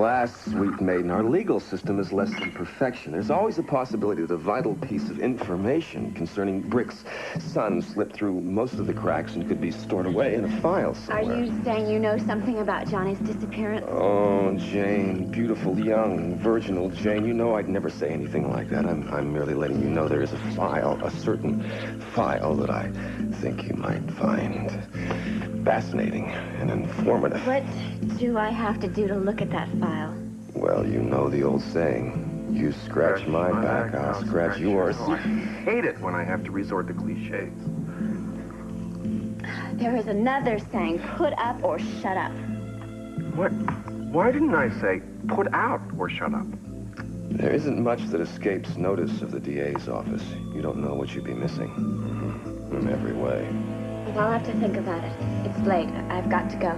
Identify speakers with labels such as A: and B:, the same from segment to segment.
A: Alas, sweet maiden, our legal system is less than perfection. There's always a possibility that a vital piece of information concerning Brick's son slipped through most of the cracks and could be stored away in a file somewhere.
B: Are you saying you know something about Johnny's disappearance?
A: Oh, Jane, beautiful, young, virginal Jane, you know I'd never say anything like that. I'm merely letting you know there is a file, a certain file that I think you might find fascinating and informative.
B: What do I have to do to look at that file?
A: Well, you know the old saying, you scratch my back, I'll scratch yours.
C: Oh, I hate it when I have to resort to cliches.
B: There is another saying, put up or shut up.
C: What? Why didn't I say put out or shut up?
A: There isn't much that escapes notice of the DA's office. You don't know what you'd be missing. In every way.
B: I'll have to think about it. It's late. I've got to go.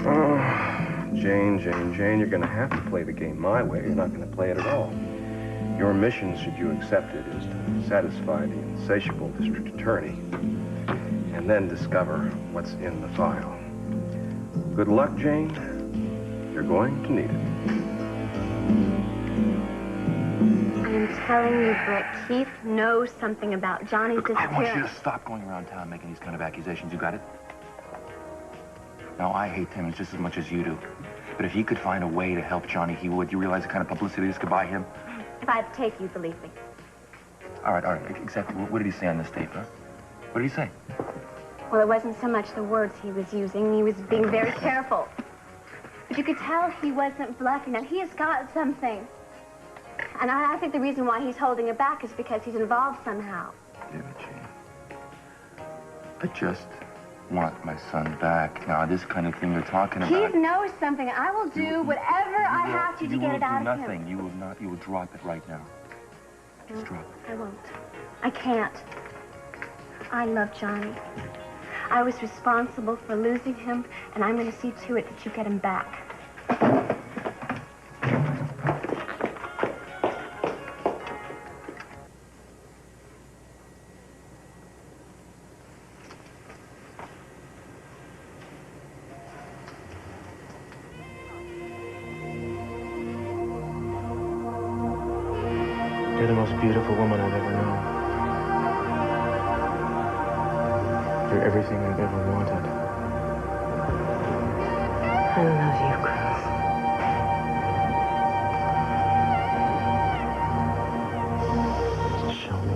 C: Oh, Jane, you're going to have to play the game my way. You're not going to play it at all. Your mission, should you accept it, is to satisfy the insatiable district attorney and then discover what's in the file. Good luck, Jane. You're going to need it.
B: I'm telling you, Brick, Keith knows something about Johnny's disappearance.
D: I want you to stop going around town making these kind of accusations. You got it? Now, I hate Timmons just as much as you do. But if he could find a way to help Johnny, he would. You realize the kind of publicity this could buy him?
B: If I have to take you, believe me.
D: All right. Exactly. What did he say on this tape, huh? What did he say?
B: Well, it wasn't so much the words he was using. He was being very careful. But you could tell he wasn't bluffing. Now, he has got something. And I think the reason why he's holding it back is because he's involved somehow.
D: Yeah, Jane. I just want my son back. Now, this kind of thing you're talking about...
B: Keith knows something. I will do whatever I have to get it out of him.
D: You will not. You will drop it right now. Just drop it.
B: I won't. I can't. I love Johnny. I was responsible for losing him, and I'm going to see to it that you get him back.
E: You're the most beautiful woman I've ever known. You're everything I've ever wanted.
B: I love you, Chris.
E: Show me.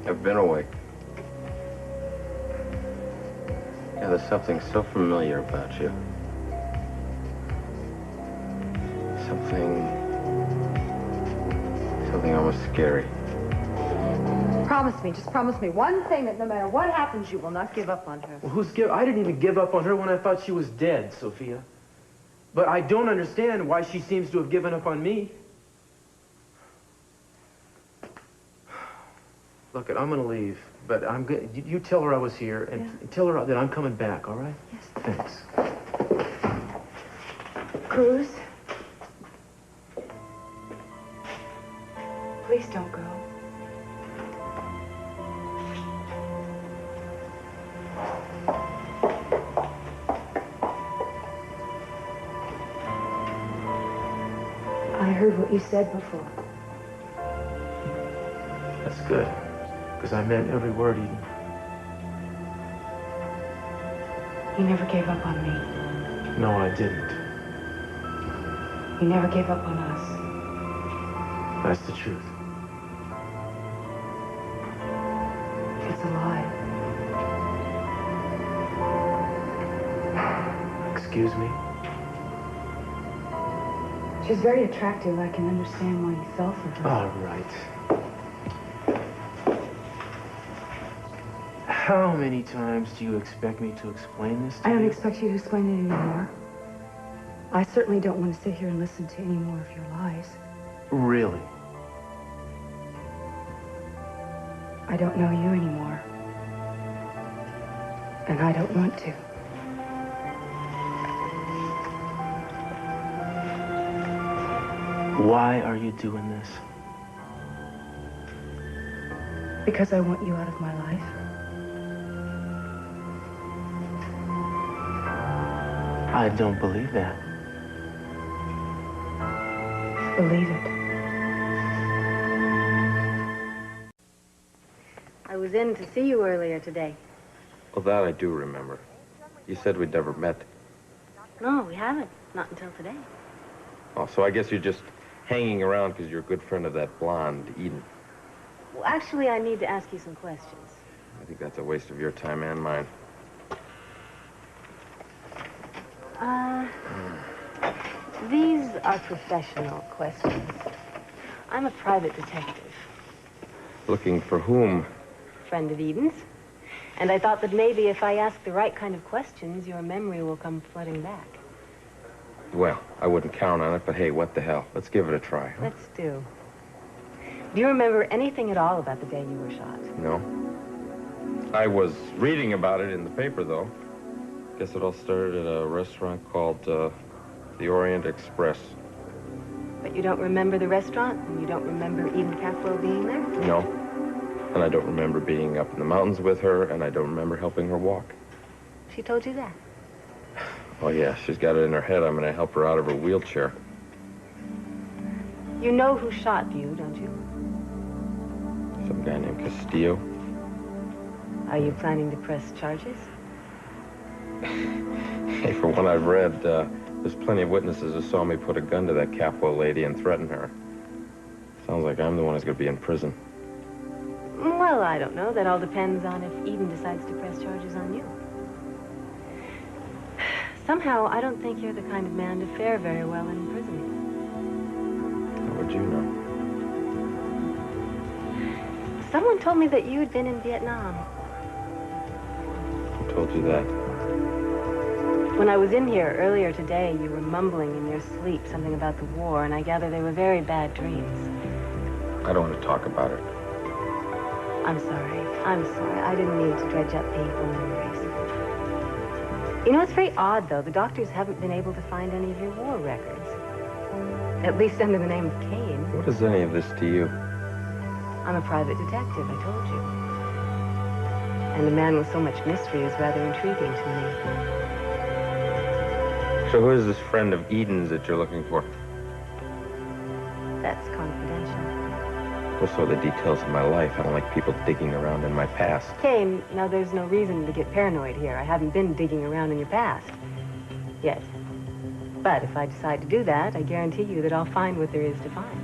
F: I've been awake. Yeah, there's something so familiar about you. Something almost scary.
G: Promise me, just promise me one thing, that no matter what happens, you will not give up on her.
E: Well, I didn't even give up on her when I thought she was dead, Sophia. But I don't understand why she seems to have given up on me. Look, I'm gonna leave, but you tell her I was here, and tell her that I'm coming back, all right?
G: Yes.
E: Thanks.
G: Cruz? Please don't go. I heard what you said before.
E: That's good, because I meant every word, Eden.
G: You never gave up on me.
E: No, I didn't.
G: You never gave up on us.
E: That's the truth.
G: It's a lie.
E: Excuse me?
G: She's very attractive. I can understand why you fell for her.
E: All right. How many times do you expect me to explain this to you?
G: I don't expect you to explain it anymore. I certainly don't want to sit here and listen to any more of your lies.
E: Really?
G: I don't know you anymore. And I don't want to.
E: Why are you doing this?
G: Because I want you out of my life.
E: I don't believe that.
G: Believe it.
H: I was in to see you earlier today.
F: Well, that I do remember. You said we'd never met.
H: No, we haven't. Not until today.
F: Oh, so I guess you're just hanging around because you're a good friend of that blonde, Eden.
H: Well, actually, I need to ask you some questions.
F: I think that's a waste of your time and mine.
H: These are professional questions. I'm a private detective.
F: Looking for whom?
H: Friend of Eden's. And I thought that maybe if I ask the right kind of questions, your memory will come flooding back.
F: Well, I wouldn't count on it, but hey, what the hell? Let's give it a try, huh?
H: Let's do. Do you remember anything at all about the day you were shot?
F: No. I was reading about it in the paper, though. Guess it all started at a restaurant called the Orient Express.
H: But you don't remember the restaurant? And you don't remember Eden Capwell being there?
F: No. And I don't remember being up in the mountains with her, and I don't remember helping her walk.
H: She told you that?
F: Oh, yeah, she's got it in her head I'm going to help her out of her wheelchair.
H: You know who shot you, don't you?
F: Some guy named Castillo.
H: Are you planning to press charges?
F: Hey, for what I've read, there's plenty of witnesses who saw me put a gun to that Capwell lady and threaten her. Sounds like I'm the one who's going to be in prison.
H: Well, I don't know. That all depends on if Eden decides to press charges on you. Somehow, I don't think you're the kind of man to fare very well in prison.
F: How would you know?
H: Someone told me that you had been in Vietnam.
F: Who told you that?
H: When I was in here earlier today, you were mumbling in your sleep something about the war, and I gather they were very bad dreams.
F: I don't want to talk about it.
H: I'm sorry. I'm sorry. I didn't mean to dredge up painful memories. You know, it's very odd, though. The doctors haven't been able to find any of your war records. At least under the name of Kane.
F: What is any of this to you?
H: I'm a private detective, I told you. And a man with so much mystery is rather intriguing to me.
F: So who is this friend of Eden's that you're looking for?
H: That's confidential.
F: What's all the details of my life? I don't like people digging around in my past.
H: Kane, now there's no reason to get paranoid here. I haven't been digging around in your past. Yet. But if I decide to do that, I guarantee you that I'll find what there is to find.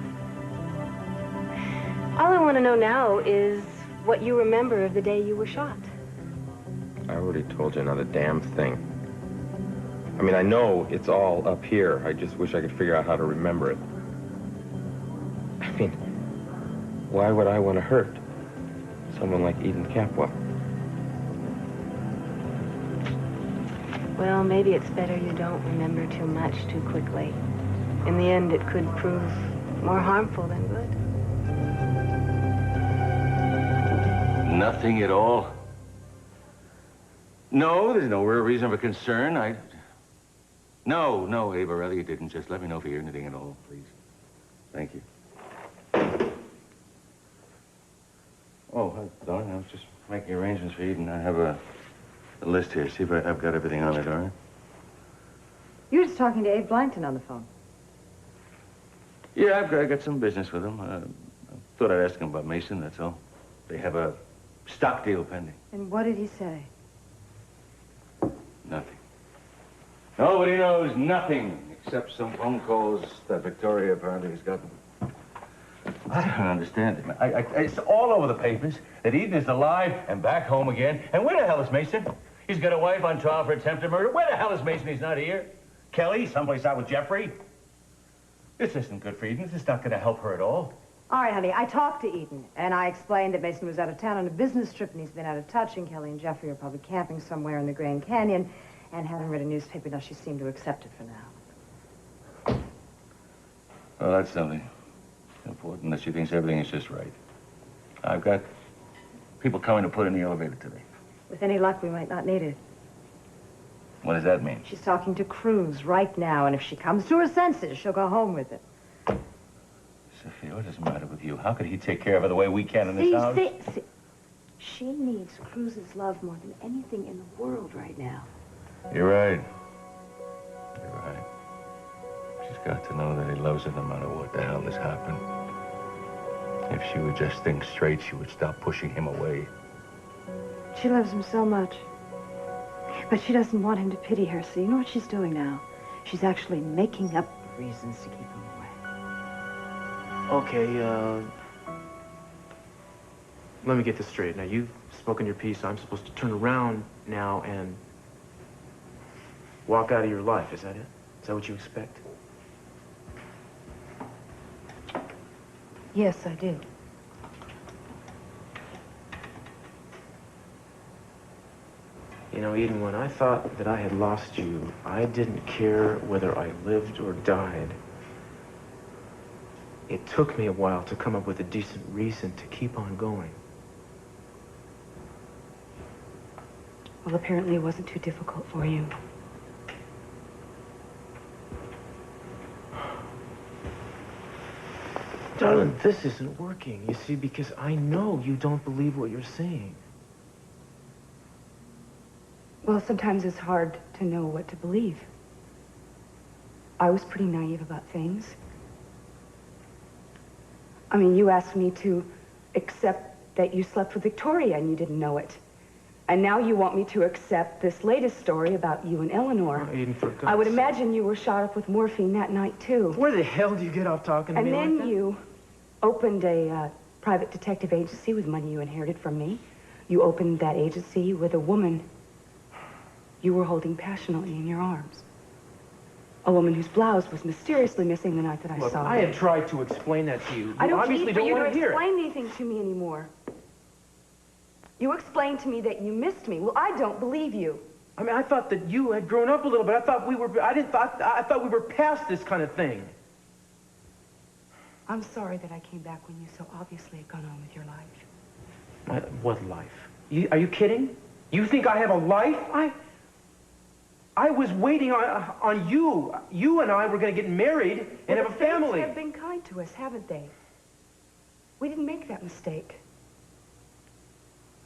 H: All I want to know now is what you remember of the day you were shot.
F: I already told you another damn thing. I mean, I know it's all up here. I just wish I could figure out how to remember it. I mean, why would I want to hurt someone like Eden Capwell?
H: Well, maybe it's better you don't remember too much too quickly. In the end, it could prove more harmful than good.
D: Nothing at all? No, there's no real reason for concern. No, Ava, rather you didn't. Just let me know if you hear anything at all, please. Thank you. Oh, darn, I was just making arrangements for Eden. I have a list here. See if I've got everything on it, all right?
G: You were just talking to Abe Blankton on the phone.
D: Yeah, I got some business with him. I thought I'd ask him about Mason, that's all. They have a stock deal pending.
G: And what did he say?
D: Nothing. Nobody knows nothing except some phone calls that Victoria apparently has gotten. I don't understand it, man. It's all over the papers that Eden is alive and back home again. And where the hell is Mason? He's got a wife on trial for attempted murder. Where the hell is Mason? He's not here. Kelly, someplace out with Jeffrey. This isn't good for Eden. This is not going to help her at all.
G: All right, honey, I talked to Eden, and I explained that Mason was out of town on a business trip, and he's been out of touch, and Kelly and Jeffrey are probably camping somewhere in the Grand Canyon, and haven't read a newspaper. Now, she seemed to accept it for now.
D: Well, that's something important that she thinks everything is just right. I've got people coming to put in the elevator today.
G: With any luck, we might not need it.
D: What does that mean?
G: She's talking to Cruz right now, and if she comes to her senses, she'll go home with it.
D: Sophia, what does the matter with you? How could he take care of her the way we can in this house?
G: See. She needs Cruz's love more than anything in the world right now.
D: You're right. You're right. She's got to know that he loves her no matter what the hell has happened. If she would just think straight, she would stop pushing him away.
G: She loves him so much. But she doesn't want him to pity her, so you know what she's doing now? She's actually making up reasons to keep him away.
E: Okay, let me get this straight. Now, you've spoken your piece. I'm supposed to turn around now and walk out of your life. Is that it? Is that what you expect?
G: Yes, I do.
E: You know, Eden, when I thought that I had lost you, I didn't care whether I lived or died. It took me a while to come up with a decent reason to keep on going.
H: Well, apparently it wasn't too difficult for you.
E: Darling, this isn't working, you see, because I know you don't believe what you're saying.
H: Well, sometimes it's hard to know what to believe. I was pretty naive about things. I mean, you asked me to accept that you slept with Victoria and you didn't know it. And now you want me to accept this latest story about you and Eleanor.
E: Oh, Eden, for God's
H: I would
E: sake.
H: imagine you were shot up with morphine that night, too.
E: Where the hell do you get off talking to
H: And
E: me
H: then
E: like that?
H: you opened a private detective agency with money you inherited from me. You opened that agency with a woman you were holding passionately in your arms. A woman whose blouse was mysteriously missing the night that I
E: Look,
H: saw
E: I
H: her.
E: have tried to explain that to you.
H: I don't
E: obviously
H: need for
E: don't
H: you
E: want
H: to
E: to hear it.
H: explain anything to me anymore. You explained to me that you missed me. Well, I don't believe you.
E: I mean, I thought that you had grown up a little bit. I thought we were past this kind of thing.
H: I'm sorry that I came back when you so obviously had gone on with your life.
E: What life? Are you kidding? You think I have a life? I was waiting on you. You and I were going to get married and have a family.
H: Things have been kind to us, haven't they? We didn't make that mistake.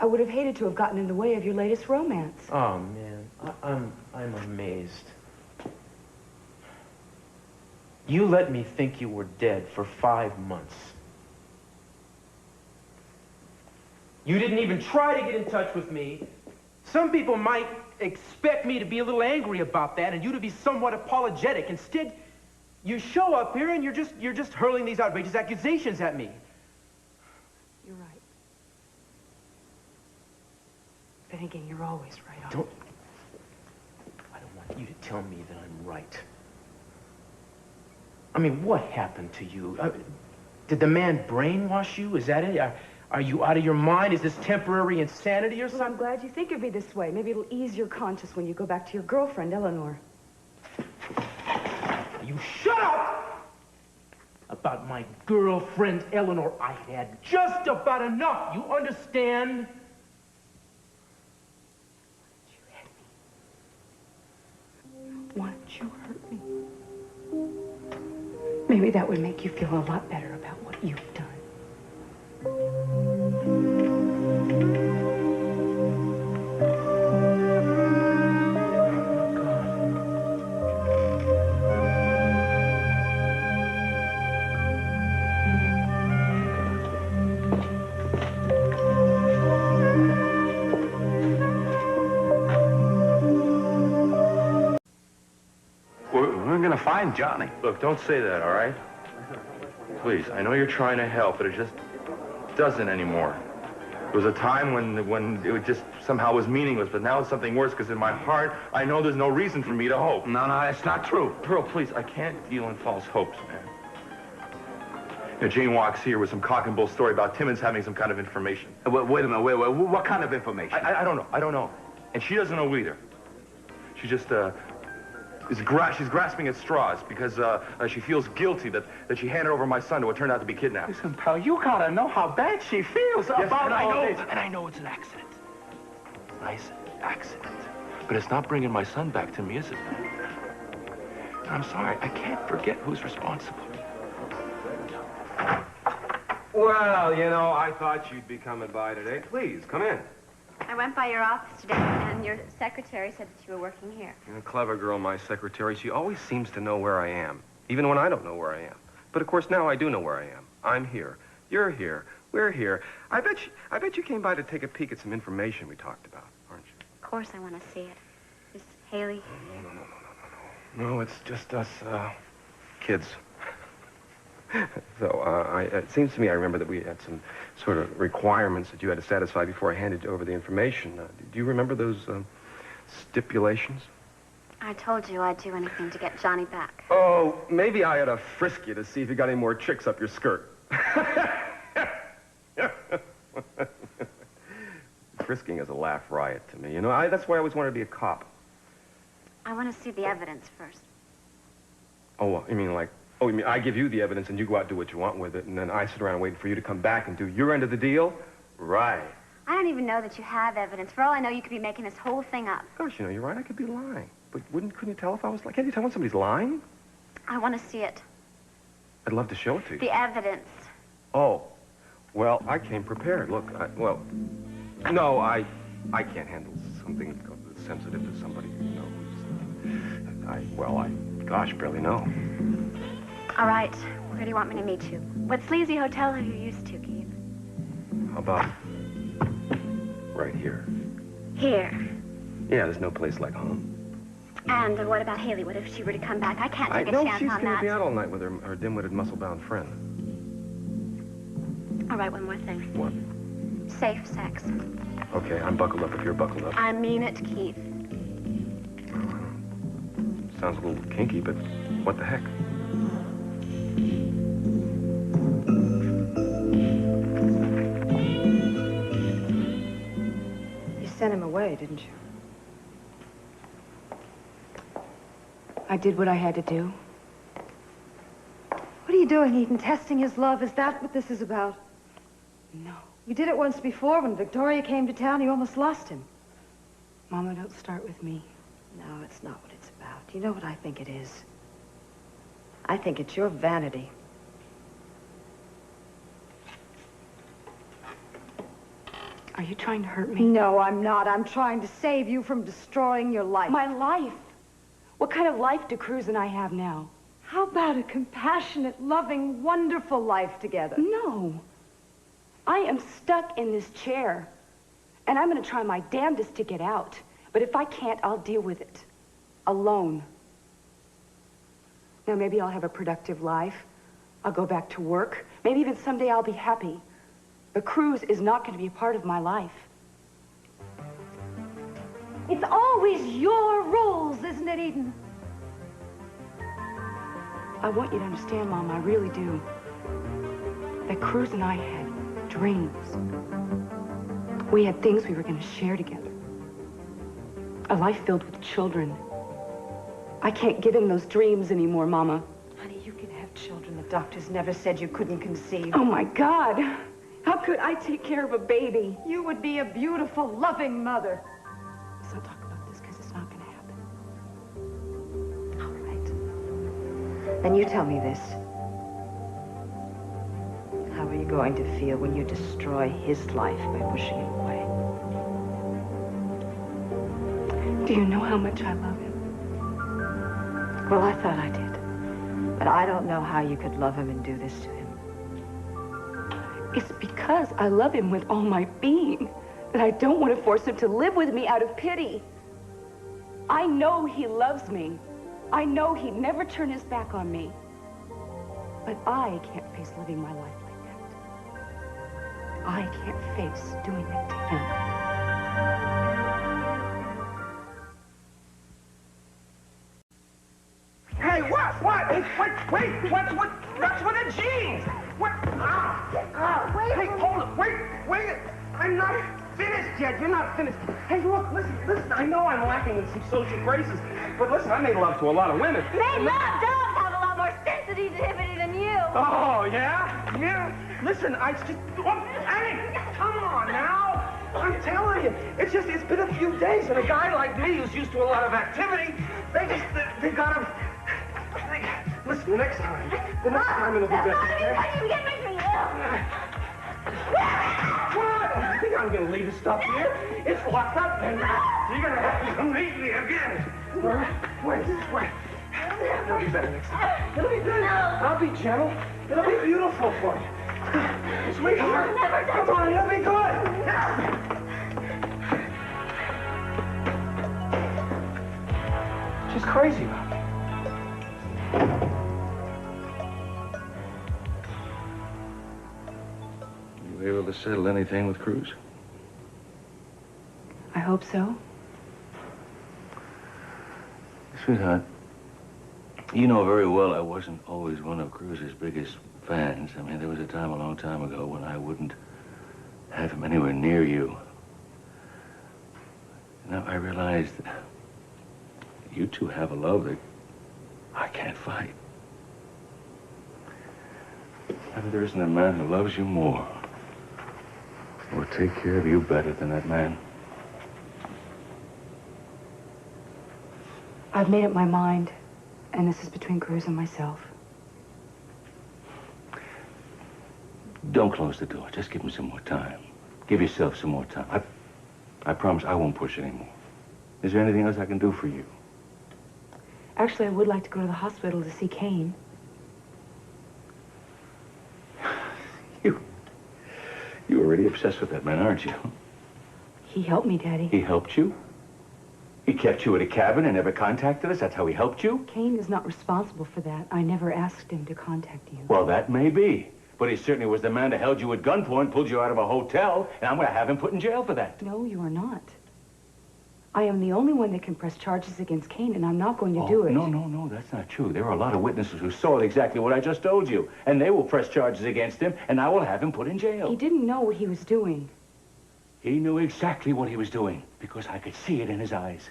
H: I would have hated to have gotten in the way of your latest romance.
E: Oh, man. I'm amazed. You let me think you were dead for 5 months. You didn't even try to get in touch with me. Some people might expect me to be a little angry about that and you to be somewhat apologetic. Instead, you show up here and you're just hurling these outrageous accusations at me.
H: You're right. Then again, you're always right.
E: I don't want you to tell me that I'm right. I mean, what happened to you? Did the man brainwash you? Is that it? Are you out of your mind? Is this temporary insanity or
H: Well,
E: something?
H: I'm glad you think of me this way. Maybe it'll ease your conscience when you go back to your girlfriend, Eleanor.
E: You shut up! About my girlfriend, Eleanor, I had just about enough. You understand?
H: Why don't you hurt me? Maybe that would make you feel a lot better about what you've done.
C: We're gonna find Johnny. Look, don't say that, all right? Please, I know you're trying to help, but it just doesn't anymore. There was a time when it just somehow was meaningless, but now it's something worse, because in my heart, I know there's no reason for me to hope.
F: No, that's not true.
C: Pearl, please, I can't deal in false hopes, man.
I: You know, Jane walks here with some cock and bull story about Timmons having some kind of information.
J: Wait a minute, wait. What kind of information?
I: I don't know. And she doesn't know either. She just, she's grasping at straws because she feels guilty that she handed over my son to what turned out to be kidnapped.
J: Listen, pal, you gotta know how bad she feels about all this.
I: And I know it's an accident. Nice accident. But it's not bringing my son back to me, is it? And I'm sorry, I can't forget who's responsible.
C: Well, you know, I thought you'd be coming by today. Please, come in.
B: I went by your office today, and your secretary said that you were working here.
C: You're a clever girl, my secretary. She always seems to know where I am, even when I don't know where I am. But, of course, now I do know where I am. I'm here. You're here. We're here. I bet you came by to take a peek at some information we talked about, aren't you?
B: Of course I want to see it. Is Haley?
C: No, it's just us, kids. So, it seems to me I remember that we had some sort of requirements that you had to satisfy before I handed over the information. Do you remember those stipulations?
B: I told you I'd do anything to get Johnny back.
C: Oh, maybe I ought to frisk you to see if you got any more tricks up your skirt. Frisking is a laugh riot to me. You know, that's why I always wanted to be a cop.
B: I want to see the evidence first.
C: Oh, you mean like... Oh, you mean I give you the evidence and you go out and do what you want with it, and then I sit around waiting for you to come back and do your end of the deal? Right.
B: I don't even know that you have evidence. For all I know, you could be making this whole thing up.
C: Gosh, you know, you're right. I could be lying. But couldn't you tell if I was like... Can't you tell when somebody's lying?
B: I want to see it.
C: I'd love to show it to you.
B: The evidence.
C: Oh. Well, I came prepared. Look, no, I can't handle something sensitive to somebody who knows. Gosh, barely know.
B: All right. Where do you want me to meet you? What sleazy hotel are you used to, Keith?
C: How about right here?
B: Here.
C: Yeah, there's no place like home.
B: And what about Haley? What if she were to come back? I can't take a
C: know
B: chance
C: she's
B: on
C: going
B: that.
C: to be out all night with her dim-witted, muscle-bound friend.
B: All right, one more thing.
C: What?
B: Safe sex.
C: Okay, I'm buckled up if you're buckled up.
B: I mean it, Keith.
C: Sounds a little kinky, but what the heck?
G: You sent him away, didn't you?
H: I did what I had to do.
G: What are you doing, Eden? Testing his love? Is that what this is about?
H: No.
G: You did it once before when Victoria came to town. You almost lost him.
H: Mama, don't start with me.
G: No, it's not what it's about. You know what I think it is? I think it's your vanity.
H: Are you trying to hurt me?
G: No, I'm not. I'm trying to save you from destroying your life.
H: My life? What kind of life do Cruz and I have now?
G: How about a compassionate, loving, wonderful life together?
H: No. I am stuck in this chair, and I'm going to try my damnedest to get out. But if I can't, I'll deal with it. Alone. Now, maybe I'll have a productive life. I'll go back to work. Maybe even someday I'll be happy. But Cruz is not going to be a part of my life.
G: It's always your rules, isn't it, Eden?
H: I want you to understand, Mom, I really do. That Cruz and I had dreams. We had things we were going to share together. A life filled with children. I can't give him those dreams anymore, Mama.
G: Honey, you can have children. The doctors never said you couldn't conceive.
H: Oh, my God. How could I take care of a baby?
G: You would be a beautiful, loving mother.
H: Let's not talk about this, because it's not going to happen.
G: All right. Then you tell me this. How are you going to feel when you destroy his life by pushing him away?
H: Do you know how much I love him?
G: Well, I thought I did. But I don't know how you could love him and do this to him.
H: It's because I love him with all my being that I don't want to force him to live with me out of pity. I know he loves me. I know he'd never turn his back on me. But I can't face living my life like that. I can't face doing that to him.
J: Hey, what? Wait, what's with the jeans?
E: What?
B: Wait.
E: Hey, hold it. Wait. I'm not finished yet. You're not finished. Hey, look, listen. I know I'm lacking in some social graces, but listen, I made love to a lot of women.
B: Made love? Dogs have a lot more sensitivity than you.
E: Oh, yeah? Yeah. Listen, hey, come on now. I'm telling you, it's been a few days, and a guy like me who's used to a lot of activity, they gotta... Listen, the next time it'll be better.
B: You get me
E: What? I think I'm gonna leave the stuff here. It's locked up, and you're gonna have to come meet me again. Wait. It'll be better next time. It'll be better. I'll be gentle. It'll be beautiful for you. Sweetheart, come on, it'll be good. She's crazy about me.
D: You able to settle anything with Cruz?
H: I hope so.
D: Sweetheart, you know very well I wasn't always one of Cruz's biggest fans. I mean, there was a time a long time ago when I wouldn't have him anywhere near you. Now I realize that you two have a love that I can't fight. And there isn't a man who loves you more or take care of you better than that man.
H: I've made up my mind, and this is between Cruz and myself.
D: Don't close the door. Just give him some more time. Give yourself some more time. I promise I won't push anymore. Is there anything else I can do for you?
H: Actually, I would like to go to the hospital to see Kane.
D: You're already obsessed with that man, aren't you?
H: He helped me, Daddy.
D: He helped you? He kept you at a cabin and never contacted us? That's how he helped you?
H: Kane is not responsible for that. I never asked him to contact you.
D: Well, that may be. But he certainly was the man that held you at gunpoint, pulled you out of a hotel, and I'm going to have him put in jail for that.
H: No, you are not. I am the only one that can press charges against Kane, and I'm not going to do it.
D: No, that's not true. There are a lot of witnesses who saw exactly what I just told you, and they will press charges against him, and I will have him put in jail.
H: He didn't know what he was doing.
D: He knew exactly what he was doing, because I could see it in his eyes.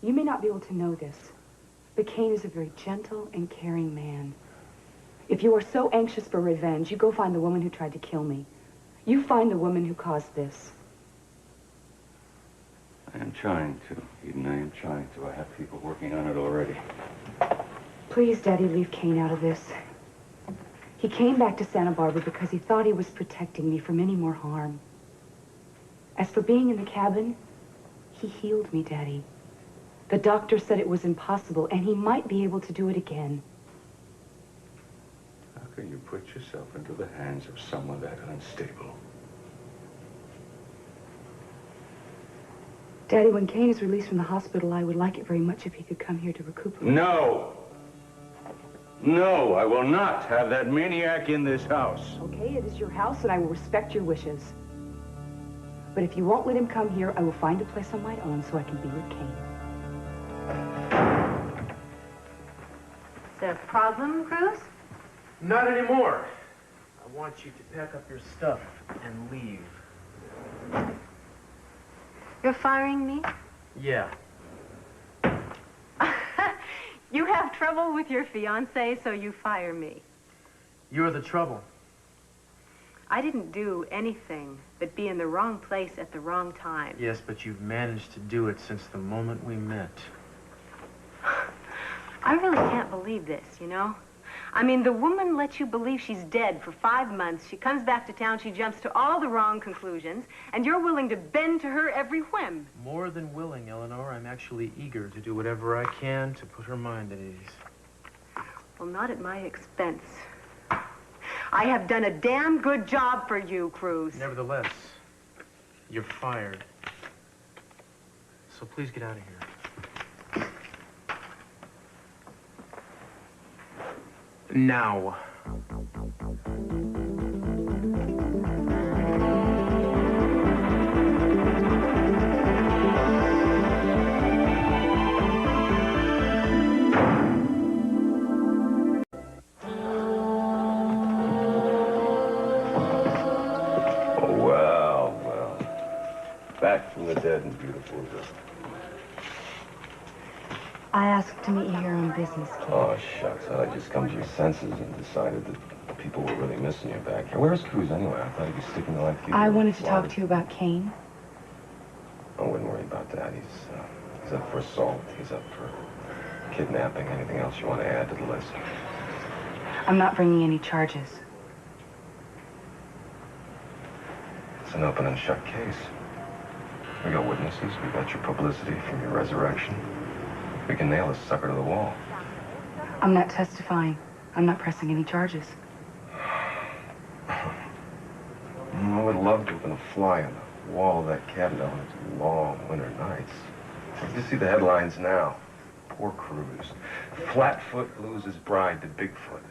H: You may not be able to know this, but Kane is a very gentle and caring man. If you are so anxious for revenge, you go find the woman who tried to kill me. You find the woman who caused this.
D: I am trying to, Eden. I am trying to. I have people working on it already.
H: Please, Daddy, leave Kane out of this. He came back to Santa Barbara because he thought he was protecting me from any more harm. As for being in the cabin, he healed me, Daddy. The doctor said it was impossible, and he might be able to do it again.
D: How can you put yourself into the hands of someone that unstable?
H: Daddy, when Kane is released from the hospital, I would like it very much if he could come here to recuperate.
D: No! No, I will not have that maniac in this house.
H: Okay, it is your house, and I will respect your wishes. But if you won't let him come here, I will find a place on my own so I can be with Kane.
B: Is there a problem, Cruz?
E: Not anymore. I want you to pack up your stuff and leave.
B: You're firing me?
E: Yeah.
H: You have trouble with your fiancé, so you fire me.
E: You're the trouble.
H: I didn't do anything but be in the wrong place at the wrong time.
E: Yes, but you've managed to do it since the moment we met.
H: I really can't believe this, you know? I mean, the woman lets you believe she's dead for 5 months. She comes back to town, she jumps to all the wrong conclusions, and you're willing to bend to her every whim.
E: More than willing, Eleanor. I'm actually eager to do whatever I can to put her mind at ease.
H: Well, not at my expense. I have done a damn good job for you, Cruz.
E: Nevertheless, you're fired. So please get out of here. Now.
A: the dead and beautiful as this.
H: I asked to meet you here on business, Kate.
A: Oh, shucks. I'd just come to your senses and decided that people were really missing you back here. Where's Cruz anyway? I thought he'd be sticking to like you.
H: I wanted to talk to you about Kane.
A: I wouldn't worry about that. He's up for assault. He's up for kidnapping. Anything else you want to add to the list?
H: I'm not bringing any charges.
A: It's an open and shut case. We got witnesses. We got your publicity from your resurrection. We can nail this sucker to the wall.
H: I'm not testifying. I'm not pressing any charges.
A: I would love to have been a fly on the wall of that cabin on those long winter nights. You see the headlines now. Poor Cruz. Flatfoot loses bride to Bigfoot.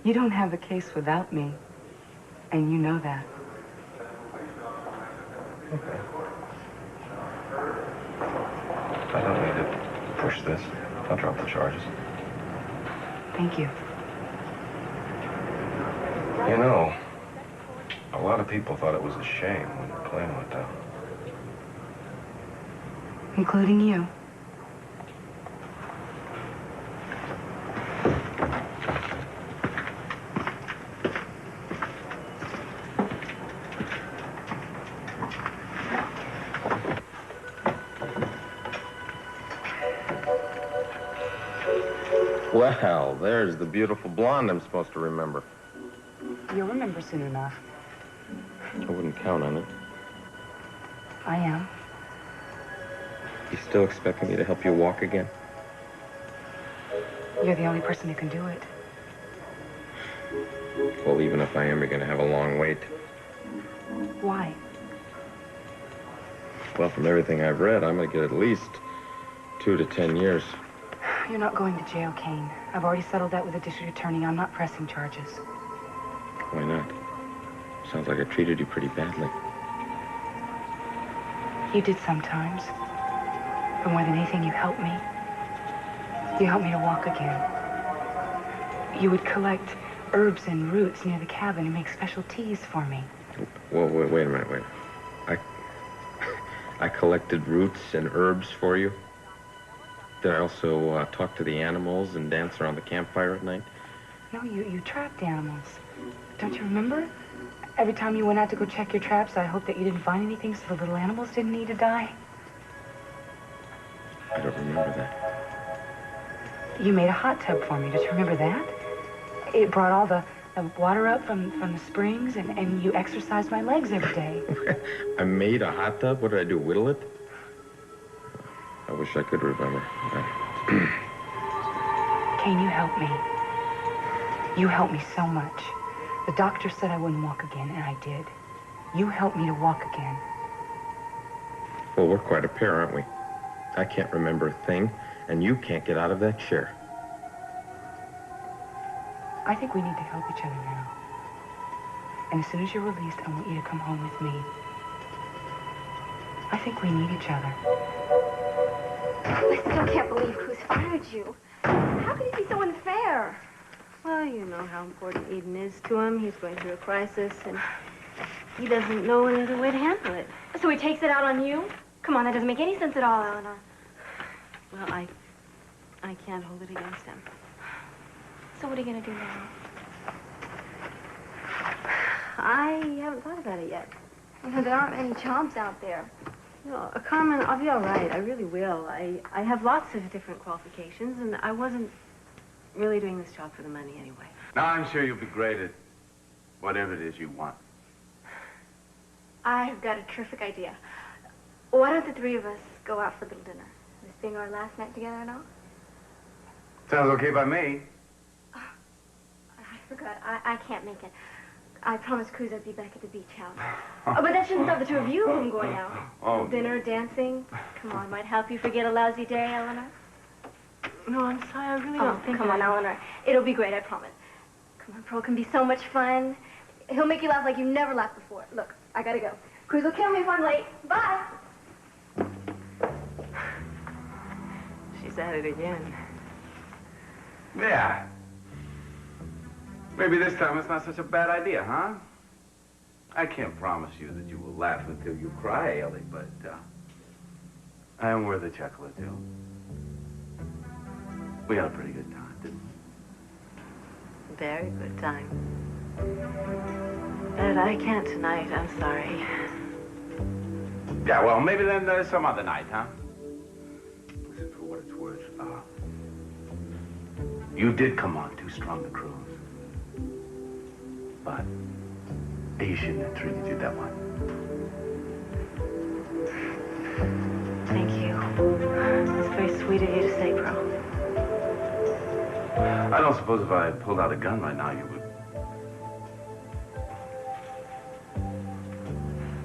H: You don't have a case without me, and you know that.
A: Okay. I don't need to push this. I'll drop the charges.
H: Thank you.
A: You know, a lot of people thought it was a shame when the plane went down.
H: Including you.
F: Well, there's the beautiful blonde I'm supposed to remember.
H: You'll remember soon enough.
F: I wouldn't count on it.
H: I am.
F: You still expecting me to help you walk again?
H: You're the only person who can do it.
F: Well, even if I am, you're going to have a long wait.
H: Why?
F: Well, from everything I've read, I'm going to get at least 2 to 10 years.
H: You're not going to jail, Kane. I've already settled that with the district attorney. I'm not pressing charges.
F: Why not? Sounds like I treated you pretty badly.
H: You did sometimes. But more than anything, you helped me. You helped me to walk again. You would collect herbs and roots near the cabin and make special teas for me.
F: Well, wait a minute, wait. I collected roots and herbs for you? Did I also talk to the animals and dance around the campfire at night?
H: No, you trapped animals. Don't you remember? Every time you went out to go check your traps, I hoped that you didn't find anything so the little animals didn't need to die.
F: I don't remember that.
H: You made a hot tub for me. Don't you remember that? It brought all the water up from the springs, and you exercised my legs every day.
F: I made a hot tub? What did I do, whittle it? I wish I could remember.
H: Kane, you helped me. You helped me so much. The doctor said I wouldn't walk again, and I did. You helped me to walk again.
F: Well, we're quite a pair, aren't we? I can't remember a thing, and you can't get out of that chair.
H: I think we need to help each other now. And as soon as you're released, I want you to come home with me. I think we need each other.
B: I still can't believe Cruz fired you. How could he be so unfair?
K: Well, you know how important Eden is to him. He's going through a crisis, and he doesn't know any other way to handle it.
B: So he takes it out on you? Come on, that doesn't make any sense at all, Eleanor.
K: Well, I can't hold it against him.
B: So what are you going to do now?
K: I haven't thought about it yet.
B: You know, there aren't many chomps out there.
K: No, Carmen, I'll be all right. I really will. I have lots of different qualifications, and I wasn't really doing this job for the money anyway.
J: Now, I'm sure you'll be great at whatever it is you want.
B: I've got a terrific idea. Why don't the three of us go out for a little dinner? This being our last night together and all?
J: Sounds okay by me.
B: I forgot. I can't make it. I promised Cruz I'd be back at the beach house. Oh, but that shouldn't stop the two of you from going out.
J: Oh.
B: Dinner, dancing. Come on, might help you forget a lousy day, Eleanor.
K: No, I'm sorry. I really don't think
B: come on, Eleanor. It'll be great, I promise. Come on, Pearl can be so much fun. He'll make you laugh like you never laughed before. Look, I gotta go. Cruz will kill me if I'm late. Bye.
K: She's at it again.
J: Yeah. Maybe this time it's not such a bad idea, huh?
D: I can't promise you that you will laugh until you cry, Ellie, but I am worth a chuckle or two. We had a pretty good time, didn't we?
K: Very good time. But I can't tonight, I'm sorry.
D: Yeah, well, maybe then some other night, huh? Listen, for what it's worth, you did come on too strong to cruise. But he shouldn't have treated you that way.
K: Thank you. It's very sweet of you to say, bro.
D: I don't suppose if I pulled out a gun right now, you would...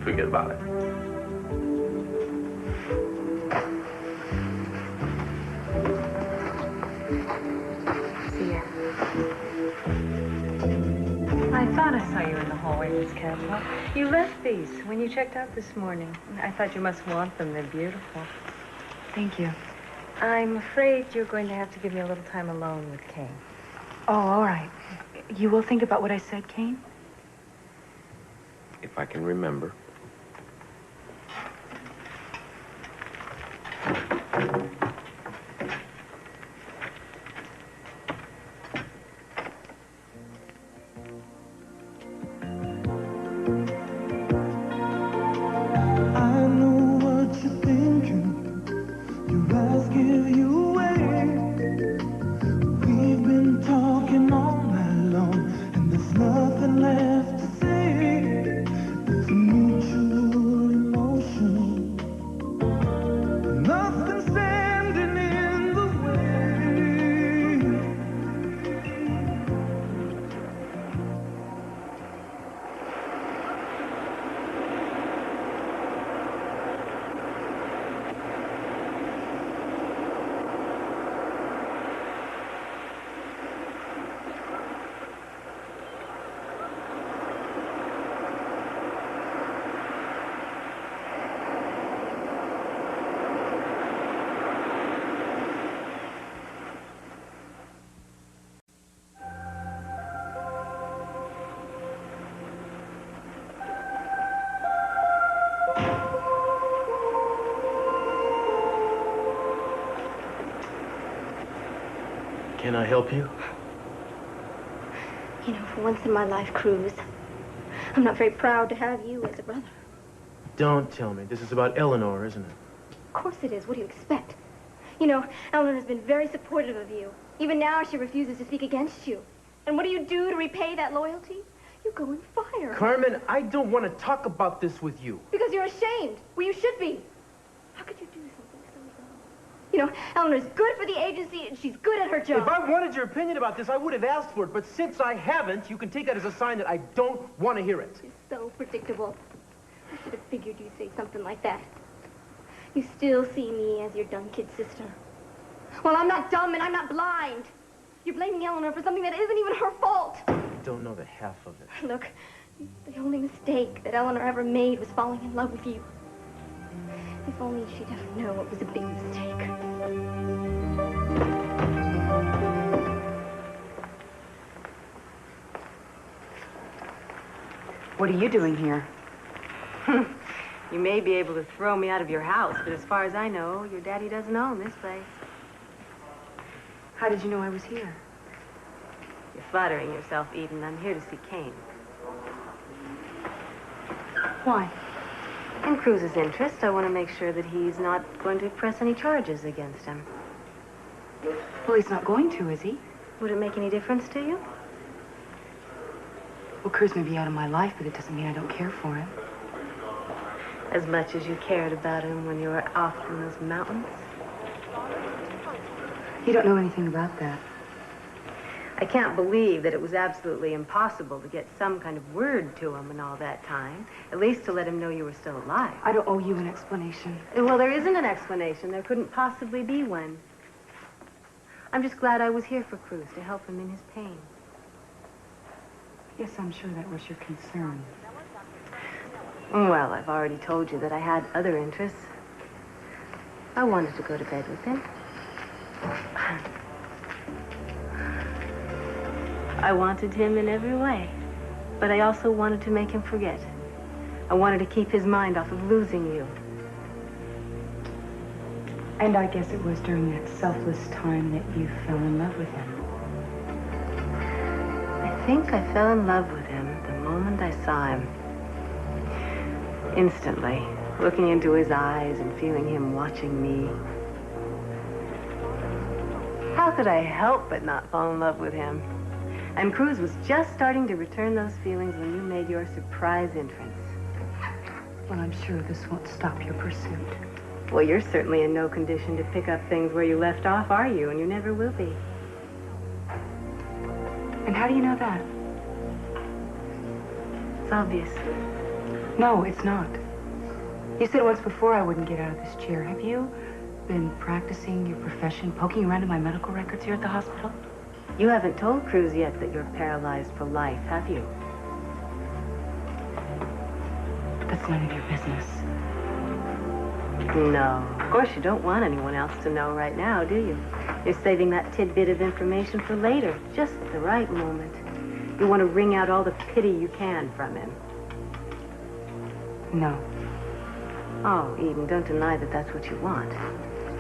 D: Forget about it.
K: See ya. I thought I saw you in the hallway, Miss Cadwell. You left these when you checked out this morning. I thought you must want them. They're beautiful.
H: Thank you.
K: I'm afraid you're going to have to give me a little time alone with Kane.
H: Oh, all right. You will think about what I said, Kane?
F: If I can remember.
E: Can I help you?
B: You know, for once in my life, Cruz, I'm not very proud to have you as a brother.
E: Don't tell me. This is about Eleanor, isn't it?
B: Of course it is. What do you expect? You know, Eleanor has been very supportive of you. Even now, she refuses to speak against you. And what do you do to repay that loyalty? You go and fire her.
E: Carmen, I don't want to talk about this with you.
B: Because you're ashamed. Well, you should be. How could you do something so wrong? You know, Eleanor's good for the agency, and she's good at her job.
E: If I wanted your opinion about this, I would have asked for it. But since I haven't, you can take that as a sign that I don't want to hear it.
B: It's so predictable. I should have figured you'd say something like that. You still see me as your dumb kid sister. Well, I'm not dumb and I'm not blind. You're blaming Eleanor for something that isn't even her fault.
E: I don't know the half of it.
B: Look, the only mistake that Eleanor ever made was falling in love with you. If only she'd ever know it was a big mistake.
H: What are you doing here?
K: You may be able to throw me out of your house, but as far as I know, your daddy doesn't own this place.
H: How did you know I was here?
K: You're flattering yourself, Eden. I'm here to see Kane.
H: Why?
K: In Cruz's interest, I want to make sure that he's not going to press any charges against him.
H: Well, he's not going to, is he?
K: Would it make any difference to you?
H: Well, Cruz may be out of my life, but it doesn't mean I don't care for him.
K: As much as you cared about him when you were off in those mountains?
H: You don't know anything about that.
K: I can't believe that it was absolutely impossible to get some kind of word to him in all that time, at least to let him know you were still alive.
H: I don't owe you an explanation.
K: Well, there isn't an explanation. There couldn't possibly be one. I'm just glad I was here for Cruz to help him in his pain.
H: Yes, I'm sure that was your concern.
K: Well, I've already told you that I had other interests. I wanted to go to bed with him. I wanted him in every way, but I also wanted to make him forget. I wanted to keep his mind off of losing you.
L: And I guess it was during that selfless time that you fell in love with him.
K: I think I fell in love with him the moment I saw him. Instantly, looking into his eyes and feeling him watching me. How could I help but not fall in love with him? And Cruz was just starting to return those feelings when you made your surprise entrance.
L: Well, I'm sure this won't stop your pursuit.
K: Well, you're certainly in no condition to pick up things where you left off, are you? And you never will be.
L: And how do you know that?
K: It's obvious.
L: No, it's not. You said once before I wouldn't get out of this chair. Have you been practicing your profession, poking around in my medical records here at the hospital?
K: You haven't told Cruz yet that you're paralyzed for life, have you?
L: That's none of your business.
K: No, of course you don't want anyone else to know right now, do you? You're saving that tidbit of information for later, just the right moment. You want to wring out all the pity you can from him.
L: No.
K: Oh, Eden, don't deny that that's what you want.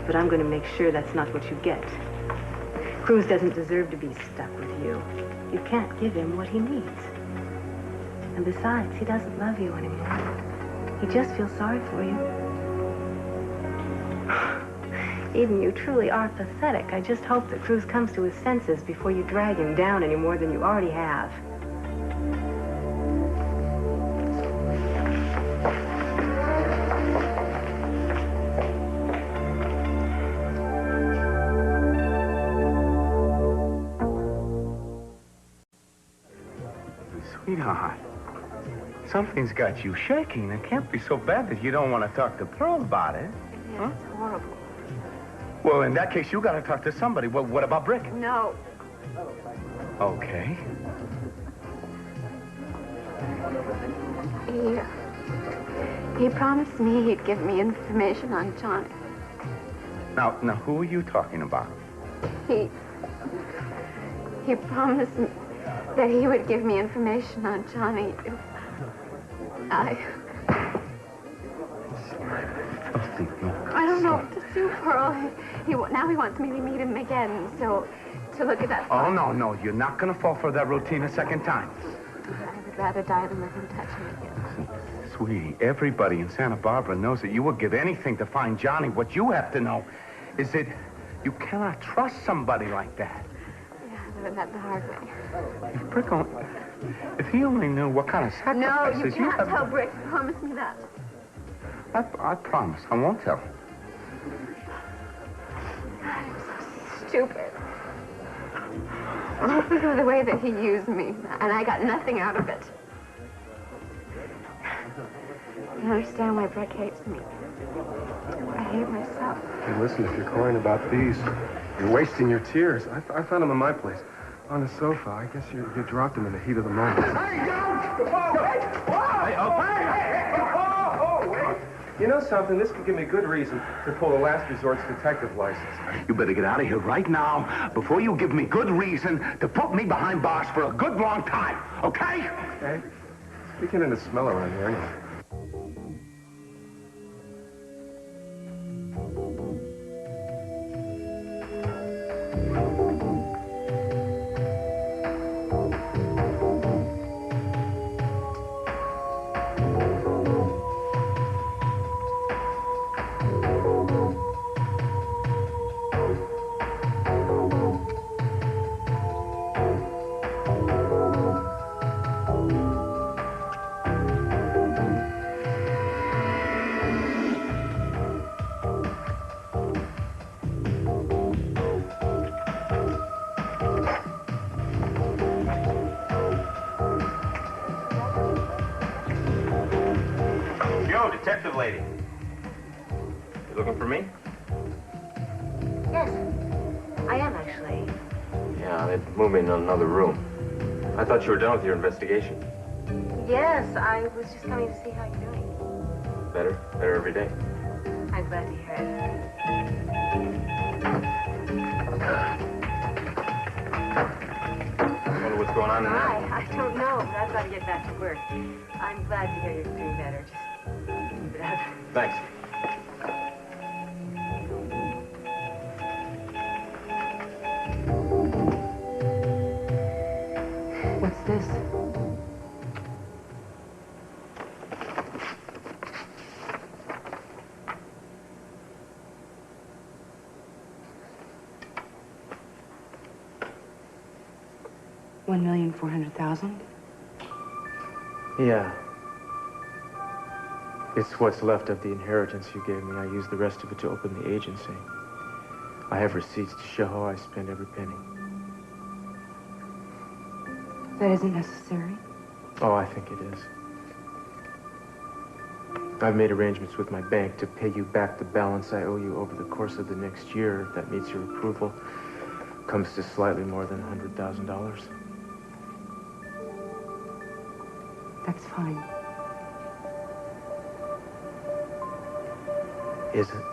K: But I'm going to make sure that's not what you get. Cruz doesn't deserve to be stuck with you. You can't give him what he needs. And besides, he doesn't love you anymore. He just feels sorry for you. Eden, you truly are pathetic. I just hope that Cruz comes to his senses before you drag him down any more than you already have.
J: Sweetheart, something's got you shaking. It can't be so bad that you don't want to talk to Pearl about it.
B: Yeah, huh? It's horrible.
J: Well, in that case, you got to talk to somebody. Well, what about Brick?
B: No.
J: Okay.
B: He promised me he'd give me information on Johnny.
J: Now, who are you talking about?
B: He promised me that he would give me information on Johnny if I don't know what to do, Pearl. Now he wants me to meet him again, so to look at that.
J: Oh, no, you're not going to fall for that routine a second time.
B: I would rather die than let him touch me again.
J: Sweetie, everybody in Santa Barbara knows that you would give anything to find Johnny. What you have to know is that you cannot trust somebody like that.
B: Yeah, I learned that the hard way.
J: If he only knew what kind of sacrifices
B: No, you can't tell Brick. Promise me that.
J: I promise. I won't tell.
B: I'm so stupid. All because of the way that he used me, and I got nothing out of it. I don't understand why Brick hates me. I hate myself.
C: Hey, listen, if you're crying about these, you're wasting your tears. I found them in my place. On the sofa. I guess you dropped them in the heat of the moment.
J: Hey,
C: You know something? This could give me a good reason to pull the last resort's detective license.
J: You better get out of here right now before you give me good reason to put me behind bars for a good long time, okay?
C: Okay. It's beginning to smell around here anyway.
F: Detective lady. You looking for me?
K: Yes, I am actually.
F: Yeah, they moved me in another room. I thought you were done with your investigation.
K: Yes, I was just coming to see how you're doing.
F: Better every day.
K: I'm glad to hear it.
F: I wonder what what's going on tonight.
K: I don't know, but I've got to get back to work. I'm glad to hear you're doing better. Just keep it up.
F: Thanks.
L: What's this? $1,400,000?
E: Yeah. It's what's left of the inheritance you gave me. I used the rest of it to open the agency. I have receipts to show how I spend every penny.
L: That isn't necessary.
E: Oh, I think it is. I've made arrangements with my bank to pay you back the balance I owe you over the course of the next year. If that meets your approval, comes to slightly more than $100,000.
L: That's fine.
E: Is it?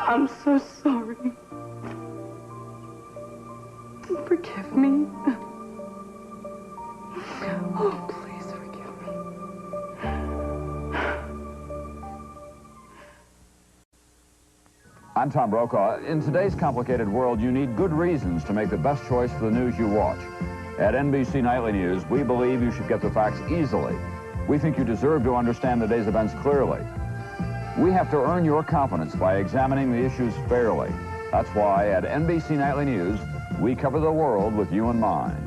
L: I'm so sorry. Forgive me. Oh, please forgive me.
M: I'm Tom Brokaw. In today's complicated world, you need good reasons to make the best choice for the news you watch. At NBC Nightly News, we believe you should get the facts easily. We think you deserve to understand the day's events clearly. We have to earn your confidence by examining the issues fairly. That's why at NBC Nightly News, we cover the world with you in mind.